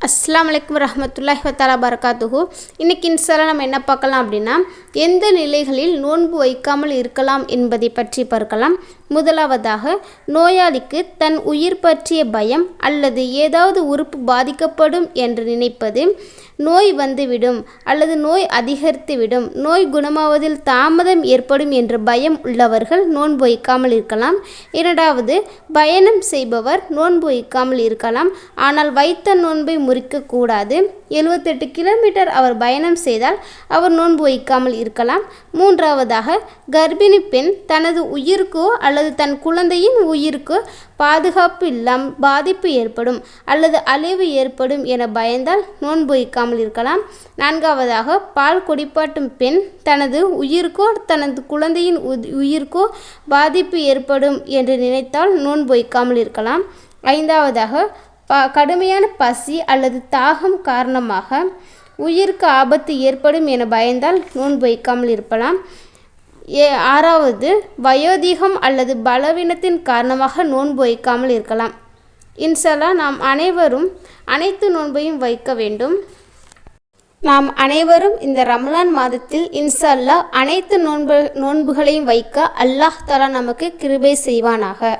அஸ்ஸலாமு அலைக்கும் வரஹ்மத்துல்லாஹி வதஆலா பரகாத்துஹு. இன்றைக்கி இன்ஷால்லா நம்ம என்ன பார்க்கலாம் அப்படின்னா, எந்த நிலைகளில் நோன்பு வைக்காமல் இருக்கலாம் என்பதை பற்றி பார்க்கலாம். முதலாவதாக, நோயாளிக்கு தன் உயிர் பற்றிய பயம் அல்லது ஏதாவது உறுப்பு பாதிக்கப்படும் என்று நினைப்பது, நோய் வந்துவிடும் அல்லது நோய் அதிகரித்துவிடும், நோய் குணமாவதில் தாமதம் ஏற்படும் என்ற பயம் உள்ளவர்கள் நோன்பு வைக்காமல் இருக்கலாம். இரண்டாவது, பயணம் செய்பவர் நோன்பு வைக்காமல் இருக்கலாம். ஆனால் வைத்த நோன்பை முறிக்கக்கூடாது. 78 கிலோமீட்டர் அவர் பயணம் செய்தால் அவர் நோன்பு வைக்காமல் இருக்கலாம். மூன்றாவதாக, கர்ப்பிணி பெண் தனது உயிருக்கோ அல்லது தன் குழந்தையின் உயிருக்கோ பாதிப்பு ஏற்படும் அல்லது அழிவு ஏற்படும் என பயந்தால் நோன்பு வைக்காமல் இருக்கலாம். நான்காவதாக, பால் குடிப்பாட்டும் பெண் தனது உயிருக்கோ தனது குழந்தையின் உயிருக்கோ பாதிப்பு ஏற்படும் என்று நினைத்தால் நோன்பு வைக்காமல் இருக்கலாம். ஐந்தாவதாக, கடுமையான பசி அல்லது தாகம் காரணமாக உயிருக்கு ஆபத்து ஏற்படும் என பயந்தால் நோன்பு வைக்காமல் இருக்கலாம். ஆறாவது, வயோதிகம் அல்லது பலவீனத்தின் காரணமாக நோன்பு வைக்காமல் இருக்கலாம். இன்ஷால்லா நாம் அனைவரும் அனைத்து நோன்பையும் வைக்க வேண்டும். நாம் அனைவரும் இந்த ரமலான் மாதத்தில் இன்ஷால்லா அனைத்து நோன்புகளையும் வைக்க அல்லாஹ் தஆலா நமக்கு கிருபை செய்வானாக.